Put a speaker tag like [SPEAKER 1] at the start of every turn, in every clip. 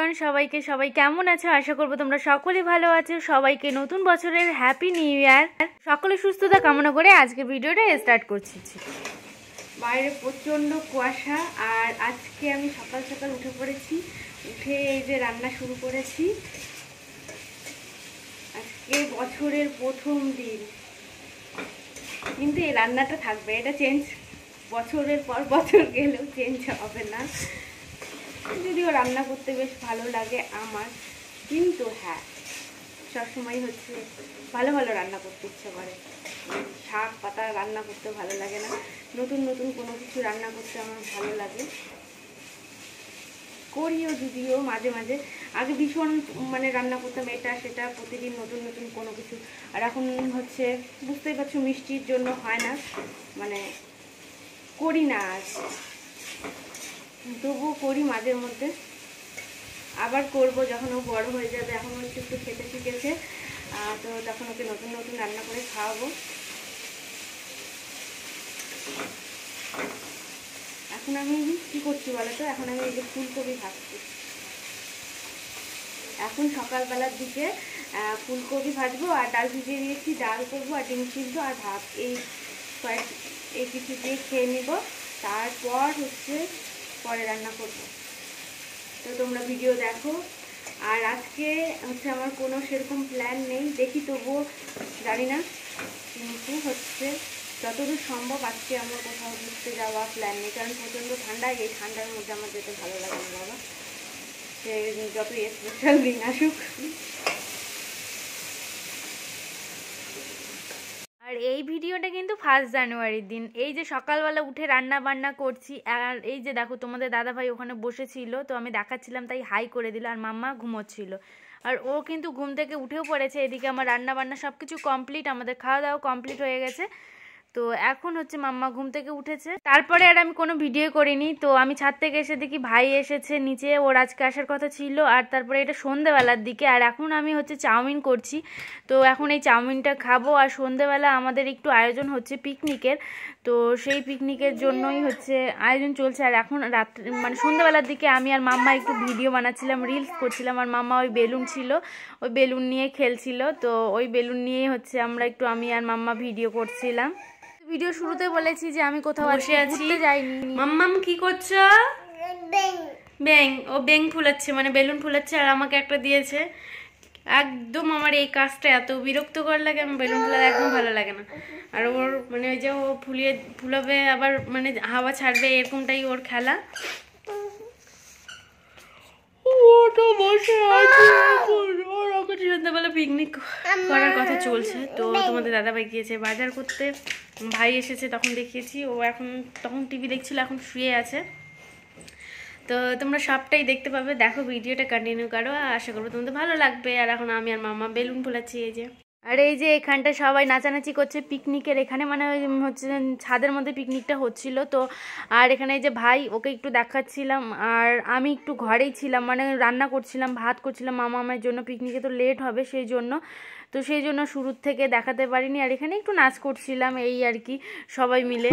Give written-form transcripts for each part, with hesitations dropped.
[SPEAKER 1] Everyone, সবাই কেমন আছো? আশা করবো তোমরা সকলেই ভালো আছো। সবাইকে নতুন বছরের হ্যাপি নিউ ইয়ার। সকলে সুস্থতা কামনা করে আজকে ভিডিওটা স্টার্ট করছি। বাইরে প্রচণ্ড কুয়াশা, আর আজকে আমি সকাল সকাল উঠে পড়েছি। উঠে এই যে রান্না শুরু করেছি। আজকে বছরের প্রথম দিন, কিন্তু এই রান্নাটা থাকবে, এটা চেঞ্জ বছরের পর বছর গেলেও চেঞ্জ হবে না। যদিও রান্না করতে বেশ ভালো লাগে আমার, কিন্তু হ্যাঁ, সবসময় হচ্ছে ভালো ভালো রান্না করতে ইচ্ছে করে। শাক পাতা রান্না করতে ভালো লাগে না, নতুন নতুন কোনো কিছু রান্না করতে আমার ভালো লাগে। করিও যদিও মাঝে মাঝে, আগে ভীষণ রান্না করতাম এটা সেটা, প্রতিদিন নতুন নতুন কোনো কিছু। আর এখন হচ্ছে বুঝতেই পারছো, মিষ্টির জন্য হয় না, করি না আর, তবুও করি মাঝে মধ্যে। আবার করব যখন ও বড় হয়ে যাবে। এখন ও একটু খেতে শিখেছে, তো তখন ওকে নতুন নতুন রান্না করে খাওয়াবো। এখন আমি কি করছি বলো তো? এখন আমি এই যে ফুলকপি ভাজছি। এখন সকালবেলার দিকে ফুলকপি ভাজবো, আর ডাল ভিজিয়ে দিয়েছি, ডাল করবো, আর ডিম সিদ্ধ আর ভাত, এই কিছু দিয়ে খেয়ে নিব। তারপর হচ্ছে পরে রান্না করব। তো তোমরা ভিডিও দেখো। আর আজকে হচ্ছে আমার কোনো সেরকম প্ল্যান নেই, দেখি তবুও, জানি না, কিন্তু হচ্ছে যতদূর সম্ভব আজকে আমার কোথাও ঘুরতে যাওয়া প্ল্যান নেই, কারণ প্রচণ্ড ঠান্ডা। এই ঠান্ডার মধ্যে আমার যেতে ভালো লাগে না বাবা, সে যতই স্পেশাল দিন আসুক। আর এই ভিডিওটা কিন্তু 1 জানুয়ারির দিন। এই যে সকালবেলা উঠে রান্না বান্না করছি, আর এই যে দেখো তোমাদের দাদাভাই ওখানে বসেছিল, তো আমি দেখাচ্ছিলাম তাই হাই করে দিল। আর মাম্মা ঘুমোচ্ছিল, আর ও কিন্তু ঘুম থেকে উঠেও পড়েছে। এদিকে আমার রান্না বান্না সব কিছু কমপ্লিট, আমাদের খাওয়া দাওয়া কমপ্লিট হয়ে গেছে। তো এখন হচ্ছে মাম্মা ঘুম থেকে উঠেছে। তারপরে আর আমি কোনো ভিডিও করিনি। তো আমি ছাদ থেকে এসে দেখি ভাই এসেছে নিচে, ওর আজকে আসার কথা ছিল। আর তারপরে এটা সন্ধেবেলার দিকে, আর এখন আমি হচ্ছে চাউমিন করছি। তো এখন এই চাউমিনটা খাবো। আর সন্ধেবেলা আমাদের একটু আয়োজন হচ্ছে পিকনিকের, তো সেই পিকনিকের জন্যই হচ্ছে আয়োজন চলছে। আর এখন রাত্রে সন্ধেবেলার দিকে আমি আর মাম্মা একটু ভিডিও বানাচ্ছিলাম, রিলস করছিলাম। আর মাম্মা ওই বেলুন ছিল, ওই বেলুন নিয়ে খেলছিল। তো ওই বেলুন নিয়েই হচ্ছে আমি আর মাম্মা ভিডিও করছিলাম। ভিডিও শুরুতে বলেছি যে আমি কোথাও বসে আছি, যাইনি। মাম্মাম কি করছো? ব্যাং, ও ব্যাং ফুলাচ্ছে, বেলুন ফুলাচ্ছে। আর আমাকে একটা দিয়েছে। একদম আমার এই কাজটা এত বিরক্তকর লাগে, আমার বেলুন ফুলাতে একদম ভালো লাগে না। আর ওর ওই যে ও ফুলাবে, আবার হাওয়া ছাড়বে, এরকমটাই ওর খেলা। সন্ধ্যাবেলা পিকনিক করার কথা চলছে। তো তোমাদের দাদাভাই গিয়েছে বাজার করতে, ভাই এসেছে তখন দেখিয়েছি। ও তখন টিভি দেখছিল, এখন শুয়ে আছে। তো তোমরা সবটাই দেখতে পাবে, দেখো ভিডিওটা কন্টিনিউ করো, আশা করবো তোমাদের ভালো লাগবে। আর এখন আমি আর মামা বেলুন ফোলাচ্ছি এই যে। আর এই যে এখানটা সবাই নাচানাচি করছে পিকনিকের এখানে, হচ্ছে ছাদের মধ্যে পিকনিকটা হচ্ছিল। তো আর এখানে এই যে ভাই, ওকে একটু দেখাচ্ছিলাম। আর আমি একটু ঘরেই ছিলাম, রান্না করছিলাম, ভাত করছিলাম মামা আমার জন্য। পিকনিকে তো লেট হবে সেই জন্য, তো সেই জন্য শুরুর থেকে দেখাতে পারিনি। আর এখানে একটু নাচ করছিলাম, এই আর কি, সবাই মিলে।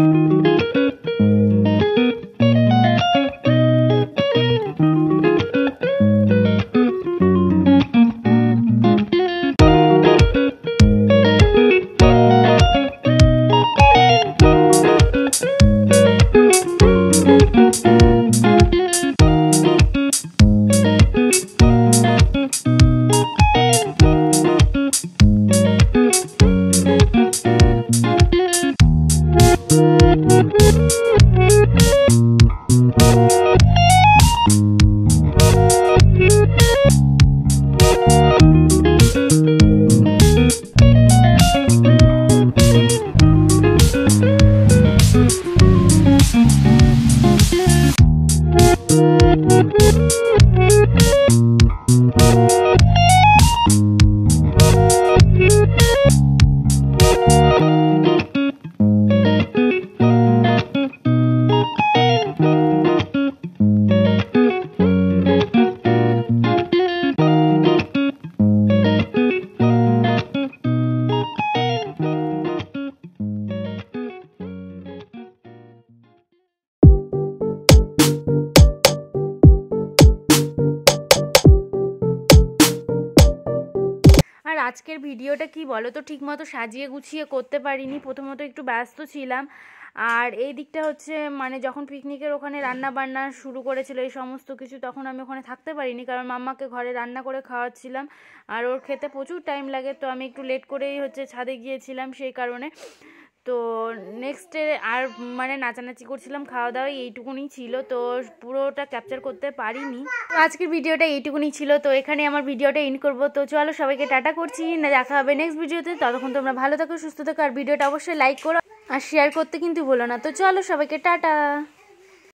[SPEAKER 1] আজকের ভিডিওটা কি বলো তো, ঠিকমতো সাজিয়ে গুছিয়ে করতে পারিনি, প্রথমত একটু ব্যস্ত ছিলাম। আর এই দিকটা হচ্ছে মানে যখন পিকনিকের ওখানে রান্না বান্না শুরু করেছিল এই সমস্ত কিছু, তখন আমি ওখানে থাকতে পারিনি, কারণ মাম্মাকে ঘরে রান্না করে খাওয়াচ্ছিলাম আর ওর খেতে প্রচুর টাইম লাগে, তো আমি একটু লেট করেই হচ্ছে ছাদে গিয়েছিলাম সেই কারণে। তো নেক্সটে আর মানে নাচানাচি করছিলাম, খাওয়া দাওয়া এইটুকুনি ছিল, তো পুরোটা ক্যাপচার করতে পারিনি। তো আজকের ভিডিওটা এইটুকুনি ছিল, তো এখানে আমার ভিডিওটা এন্ড করবো। তো চলো সবাইকে টাটা করছি, না দেখা হবে নেক্সট ভিডিওতে। ততক্ষণ তোমরা ভালো থাকো, সুস্থ থাকো, আর ভিডিওটা অবশ্যই লাইক করো আর শেয়ার করতে কিন্তু ভুলো না। তো চলো সবাইকে টাটা।